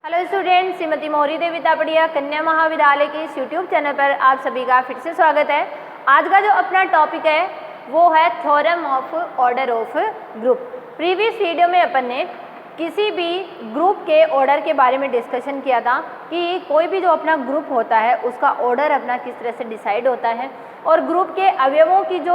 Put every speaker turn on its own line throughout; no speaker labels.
Hello student, Shrimati मौरी देवी तापड़िया कन्या महाविद्यालय के इस यूट्यूब चैनल पर आप सभी का फिर से स्वागत है। आज का जो अपना टॉपिक है वो है theorem of order of group. Previous video में अपन ने किसी भी ग्रुप के ऑर्डर के बारे में डिस्कशन किया था कि कोई भी जो अपना ग्रुप होता है उसका ऑर्डर अपना किस तरह से डिसाइड होता है और ग्रुप के अवयवों की जो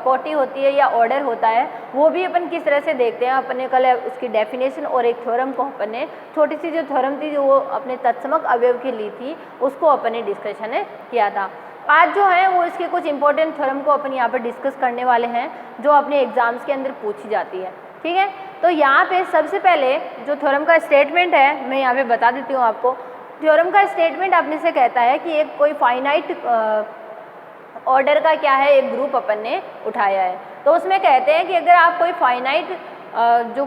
कोटि होती है या ऑर्डर होता है वो भी अपन किस तरह से देखते हैं। अपन ने कल उसकी डेफिनेशन और एक थ्योरम को अपन ने छोटी सी जो थ्योरम थी जो वो अपने तत्समक अवयव की ली थी उसको अपन ने डिस्कशन किया था। आज जो है वो इसके कुछ इंपॉर्टेंट थ्योरम को अपन यहाँ पर डिस्कस करने वाले हैं जो अपने एग्जाम्स के अंदर पूछी जाती है। ठीक है, तो यहाँ पे सबसे पहले जो थ्योरम का स्टेटमेंट है मैं यहाँ पे बता देती हूँ आपको। थ्योरम का स्टेटमेंट अपने से कहता है कि एक कोई फाइनाइट ऑर्डर का क्या है एक ग्रुप अपन ने उठाया है, तो उसमें कहते हैं कि अगर आप कोई फाइनाइट जो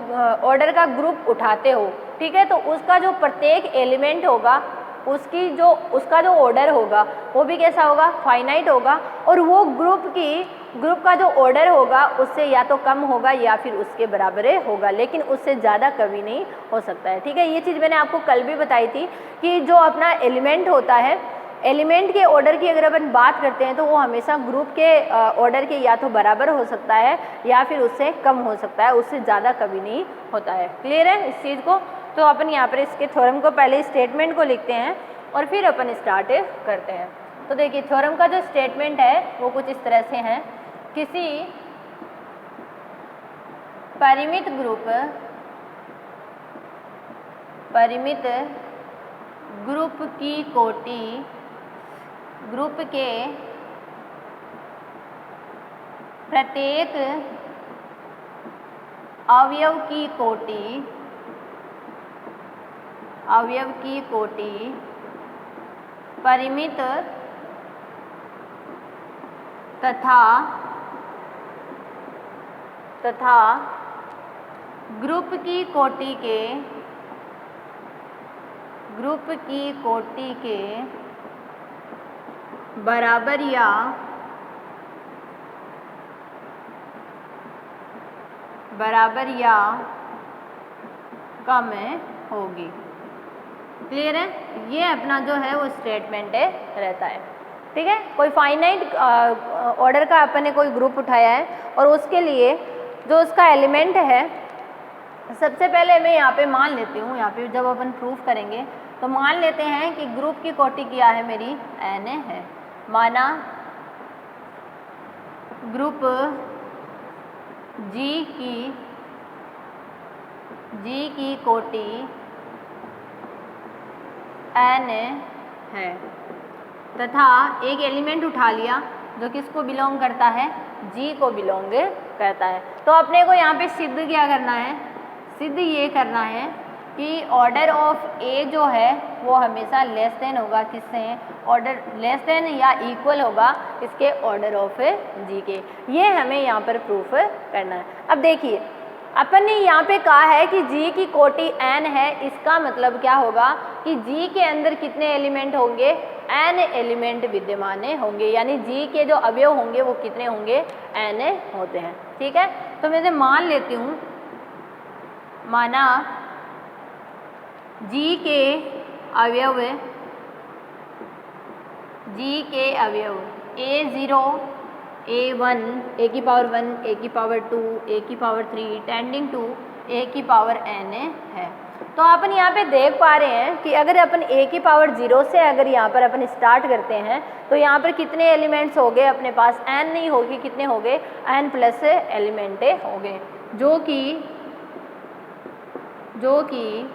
ऑर्डर का ग्रुप उठाते हो, ठीक है, तो उसका जो प्रत्येक एलिमेंट होगा उसका जो ऑर्डर होगा वो भी कैसा होगा, फाइनाइट होगा और वो ग्रुप का जो ऑर्डर होगा उससे या तो कम होगा या फिर उसके बराबर होगा, लेकिन उससे ज़्यादा कभी नहीं हो सकता है। ठीक है, ये चीज़ मैंने आपको कल भी बताई थी कि जो अपना एलिमेंट होता है, एलिमेंट के ऑर्डर की अगर अपन बात करते हैं तो वो हमेशा ग्रुप के ऑर्डर के या तो बराबर हो सकता है या फिर उससे कम हो सकता है, उससे ज़्यादा कभी नहीं होता है। क्लियर है इस चीज़ को? तो अपन यहाँ पर इसके थ्योरम को पहले स्टेटमेंट को लिखते हैं और फिर अपन स्टार्ट करते हैं। तो देखिए थ्योरम का जो स्टेटमेंट है वो कुछ इस तरह से है। किसी परिमित ग्रुप की कोटि ग्रुप के प्रत्येक अवयव की कोटि परिमित तथा ग्रुप की कोटि के बराबर या कम होगी। क्लियर है? ये अपना जो है वो स्टेटमेंट रहता है। ठीक है, कोई फाइनाइट ऑर्डर का अपन ने कोई ग्रुप उठाया है और उसके लिए जो उसका एलिमेंट है, सबसे पहले मैं यहाँ पे मान लेती हूँ, यहाँ पे जब अपन प्रूफ करेंगे तो मान लेते हैं कि ग्रुप की कोटि क्या है मेरी, n है। माना ग्रुप G की कोटि n है तथा एक एलिमेंट उठा लिया जो किसको बिलोंग करता है, G को बिलोंग करता है। तो अपने को यहाँ पे सिद्ध क्या करना है, सिद्ध ये करना है कि ऑर्डर ऑफ A जो है वो हमेशा लेस देन होगा किससे, ऑर्डर लेस देन या इक्वल होगा इसके ऑर्डर ऑफ G के। ये हमें यहाँ पर प्रूफ करना है। अब देखिए अपन ने यहाँ पे कहा है कि G की कोटि n है, इसका मतलब क्या होगा कि G के अंदर कितने एलिमेंट होंगे, n एलिमेंट विद्यमान होंगे, यानी G के जो अवयव होंगे वो कितने होंगे, n होते हैं। ठीक है, तो मैं इसे मान लेती हूँ। माना G के अवयव A0 A1 A की पावर 1 A की पावर 2 A की पावर 3 टेंडिंग टू A की पावर n है। तो अपन यहाँ पे देख पा रहे हैं कि अगर अपन A की पावर 0 से अगर यहाँ पर अपन स्टार्ट करते हैं तो यहाँ पर कितने एलिमेंट्स हो गए अपने पास, n नहीं होगी, कितने हो गए, n प्लस एलिमेंट हो गए, जो कि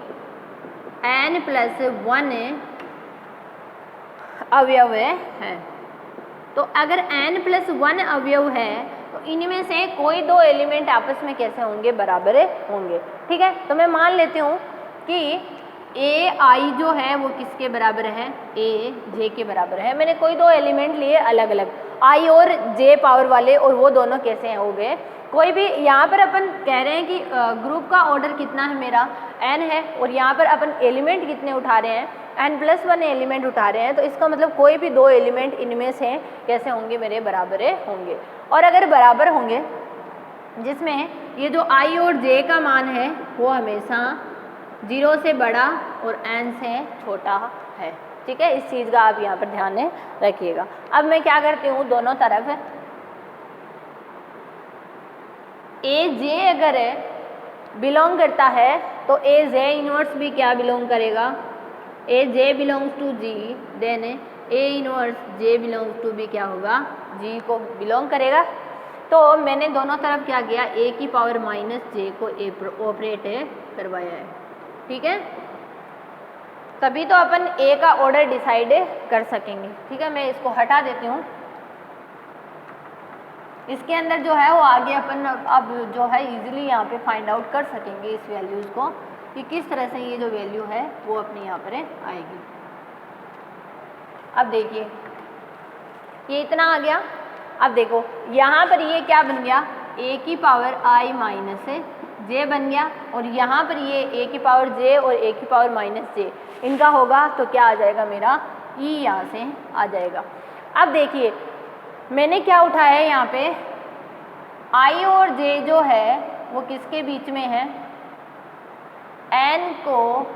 n प्लस 1 अवयव है। तो अगर n प्लस 1 अवयव है तो इनमें से कोई दो एलिमेंट आपस में कैसे होंगे, बराबर होंगे। ठीक है, तो मैं मान लेती हूँ कि ai जो है वो किसके बराबर है, a j के बराबर है। मैंने कोई दो एलिमेंट लिए अलग अलग, i और j पावर वाले, और वो दोनों कैसे हो गए, कोई भी यहाँ पर अपन कह रहे हैं कि ग्रुप का ऑर्डर कितना है मेरा, n है, और यहाँ पर अपन एलिमेंट कितने उठा रहे हैं, n प्लस 1 एलिमेंट उठा रहे हैं। तो इसका मतलब कोई भी दो एलिमेंट इनमें से कैसे होंगे, मेरे बराबर होंगे। और अगर बराबर होंगे जिसमें ये जो i और j का मान है वो हमेशा 0 से बड़ा और n से छोटा है। ठीक है, इस चीज़ का आप यहाँ पर ध्यान में रखिएगा। अब मैं क्या करती हूँ, दोनों तरफ ए जे अगर बिलोंग करता है तो ए जे इनवर्स भी क्या बिलोंग करेगा, A J belongs to G, then A inverse J belongs to भी क्या होगा, जी को बिलोंग करेगा। तो मैंने दोनों तरफ क्या किया, ए की पावर माइनस जे को ए ऑपरेट करवाया है। ठीक है, तभी तो अपन ए का ऑर्डर डिसाइड कर सकेंगे। ठीक है, मैं इसको हटा देती हूँ। इसके अंदर जो है वो आगे अपन अब जो है इजीली यहाँ पे फाइंड आउट कर सकेंगे इस वैल्यूज़ को कि किस तरह से ये जो वैल्यू है वो अपने यहाँ पर आएगी। अब देखिए ये इतना आ गया। अब देखो यहाँ पर ये क्या बन गया, ए की पावर आई माइनस जे बन गया, और यहाँ पर ये ए की पावर जे और ए की पावर माइनस जे इनका होगा तो क्या आ जाएगा, मेरा ई यहाँ से आ जाएगा। अब देखिए मैंने क्या उठाया है यहाँ पे, आई और जे जो है वो किसके बीच में है, n को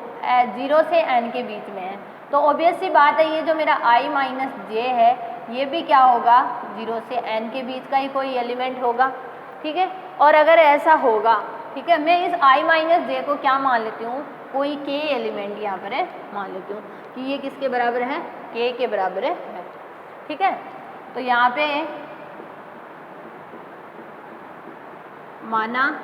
0 से n के बीच में है। तो ऑब्वियस सी बात है ये जो मेरा i माइनस जे है ये भी क्या होगा, 0 से n के बीच का ही कोई एलिमेंट होगा। ठीक है, और अगर ऐसा होगा, ठीक है, मैं इस i माइनस जे को क्या मान लेती हूँ, कोई k एलिमेंट यहाँ पर मान लेती हूँ कि ये किसके बराबर है, k के बराबर है। ठीक है, तो यहाँ पे माना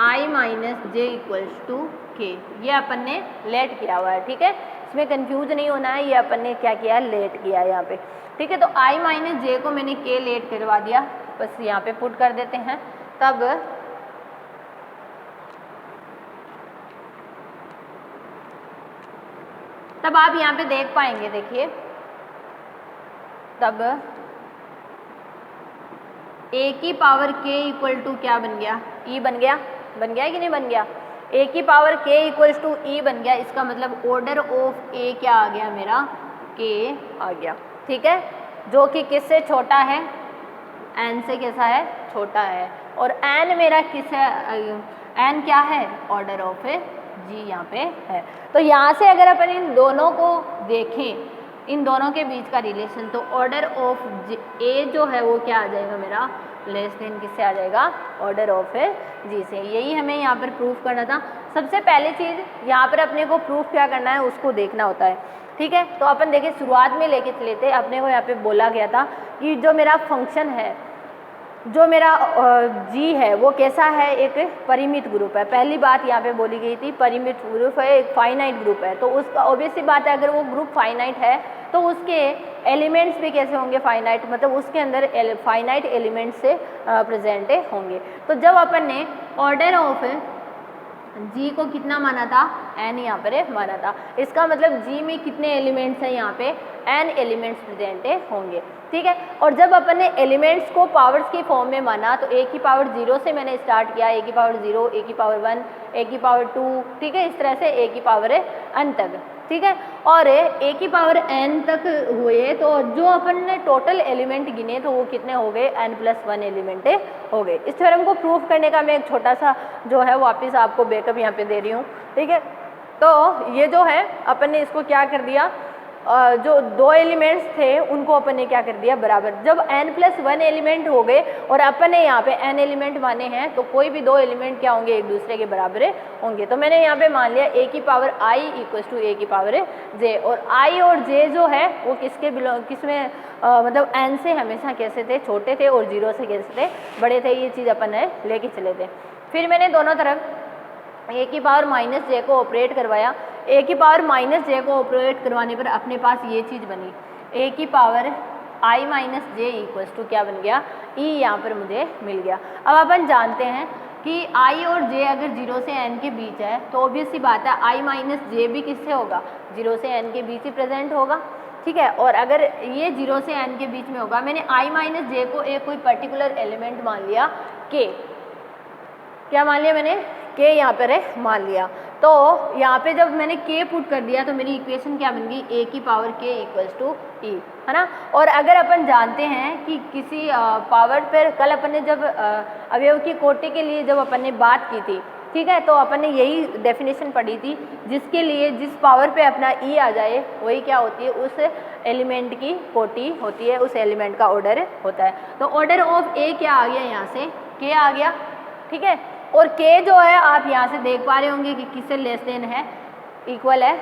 i minus j equals to k, ये अपन ने लेट किया हुआ है। ठीक है, इसमें कंफ्यूज नहीं होना है, ये अपन ने क्या किया है, लेट किया है यहाँ पे। ठीक है, तो i माइनस जे को मैंने k लेट करवा दिया, बस यहाँ पे पुट कर देते हैं। तब आप यहाँ पे देख पाएंगे, देखिए तब a की पावर k इक्वल टू क्या बन गया, e बन गया, बन गया कि नहीं बन गया, a की power k equals to e बन गया। इसका मतलब ऑर्डर ऑफ a क्या आ गया, मेरा k आ गया। ठीक है, जो कि किससे छोटा है, n से कैसा है, छोटा है, और n मेरा किस है, n क्या है, ऑर्डर ऑफ g यहाँ पे है। तो यहाँ से अगर अपन इन दोनों को देखें, इन दोनों के बीच का रिलेशन, तो ऑर्डर ऑफ ए जो है वो क्या आ जाएगा, मेरा लेस देन किससे आ जाएगा, ऑर्डर ऑफ जी से। यही हमें यहाँ पर प्रूफ करना था। सबसे पहली चीज़ यहाँ पर अपने को प्रूफ क्या करना है, उसको देखना होता है। ठीक है, तो अपन देखिए शुरुआत में लेके चले थे, अपने को यहाँ पे बोला गया था कि जो मेरा फंक्शन है, जो मेरा जी है वो कैसा है, एक परिमित ग्रुप है। पहली बात यहाँ पे बोली गई थी, परिमित ग्रुप है, एक फाइनाइट ग्रुप है। तो उसका ऑब्वियस सी बात है, अगर वो ग्रुप फाइनाइट है तो उसके एलिमेंट्स भी कैसे होंगे, फाइनाइट, मतलब उसके अंदर फाइनाइट एलिमेंट्स से प्रेजेंट होंगे। तो जब अपन ने ऑर्डर ऑफ जी को कितना माना था, n यहाँ पर माना था, इसका मतलब जी में कितने एलिमेंट्स हैं, यहाँ पे n एलिमेंट्स प्रेजेंट होंगे। ठीक है, और जब अपन ने एलिमेंट्स को पावर्स की फॉर्म में माना तो a की पावर 0 से मैंने स्टार्ट किया, a की पावर 0, a की पावर 1, a की पावर 2, ठीक है, इस तरह से a की पावर n तक। ठीक है, और a की पावर n तक हुए तो जो अपन ने टोटल एलिमेंट गिने तो वो कितने हो गए, n+1 एलिमेंट हो गए। इस थ्योरम को प्रूफ करने का मैं एक छोटा सा जो है वापस आपको बैकअप यहाँ पे दे रही हूँ। ठीक है, तो ये जो है अपन ने इसको क्या कर दिया, जो दो एलिमेंट्स थे उनको अपन ने क्या कर दिया, बराबर। जब n+1 एलिमेंट हो गए और अपन ने यहाँ पे n एलिमेंट माने हैं तो कोई भी दो एलिमेंट क्या होंगे, एक दूसरे के बराबर होंगे। तो मैंने यहाँ पे मान लिया a की power i equal to a की पावर j, और i और j जो है वो किसके बिलोंग, किसमें मतलब n से हमेशा कैसे थे, छोटे थे, और 0 से कैसे थे, बड़े थे। ये चीज़ अपन ने लेके चले थे। फिर मैंने दोनों तरफ a की पावर माइनस जे को ऑपरेट करवाया। a की पावर माइनस जे को ऑपरेट करवाने पर अपने पास ये चीज़ बनी, a की power i minus j equals to क्या बन गया, e यहाँ पर मुझे मिल गया। अब अपन जानते हैं कि i और j अगर 0 से n के बीच है तो ऑब्वियस सी बात है i माइनस जे भी किससे होगा, 0 से n के बीच ही प्रेजेंट होगा। ठीक है, और अगर ये 0 से n के बीच में होगा, मैंने i माइनस जे को एक कोई पर्टिकुलर एलिमेंट मान लिया, k, क्या मान लिया मैंने, k यहाँ पर है मान लिया। तो यहाँ पे जब मैंने k पुट कर दिया तो मेरी इक्वेशन क्या बन गई, a की power k equals to e, है ना। और अगर अपन जानते हैं कि किसी पावर पर, कल अपन ने जब अवयव की कोटि के लिए जब अपन ने बात की थी ठीक है। तो अपन ने यही डेफिनेशन पढ़ी थी, जिसके लिए जिस पावर पे अपना ई आ जाए वही क्या होती है, उस एलिमेंट की कोटि होती है, उस एलिमेंट का ऑर्डर होता है। तो ऑर्डर ऑफ ए क्या आ गया, यहाँ से के आ गया, ठीक है। और के जो है आप यहाँ से देख पा रहे होंगे कि किससे लेस देन है, इक्वल है,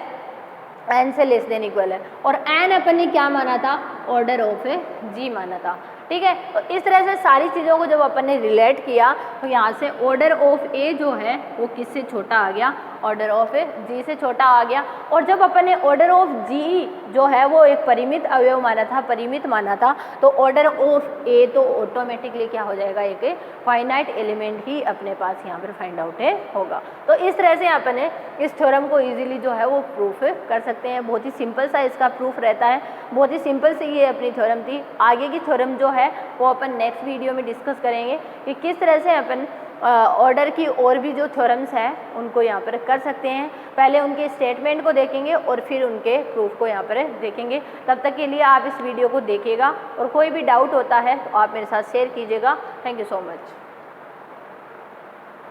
एन से लेस देन इक्वल है। और एन अपन ने क्या माना था, ऑर्डर ऑफ जी माना था, ठीक है। तो इस तरह से सारी चीज़ों को जब अपन ने रिलेट किया तो यहाँ से ऑर्डर ऑफ ए जो है वो किससे छोटा आ गया, ऑर्डर ऑफ जी से छोटा आ गया। और जब अपन ने ऑर्डर ऑफ जी जो है वो एक परिमित अवयव माना था, परिमित माना था, तो ऑर्डर ऑफ ए तो ऑटोमेटिकली क्या हो जाएगा, एक फाइनाइट एलिमेंट ही अपने पास यहाँ पर फाइंड आउट होगा। तो इस तरह से अपन ने इस थ्योरम को ईजिली जो है वो प्रूफ कर सकते हैं। बहुत ही सिंपल सा इसका प्रूफ रहता है, बहुत ही सिंपल सी ये अपनी थ्योरम थी। आगे की थ्योरम जो है वो अपन नेक्स्ट वीडियो में डिस्कस करेंगे कि किस तरह से अपन ऑर्डर की और भी जो थ्योरम्स हैं उनको यहाँ पर कर सकते हैं। पहले उनके स्टेटमेंट को देखेंगे और फिर उनके प्रूफ को यहाँ पर देखेंगे। तब तक के लिए आप इस वीडियो को देखिएगा और कोई भी डाउट होता है तो आप मेरे साथ शेयर कीजिएगा। Thank you so much.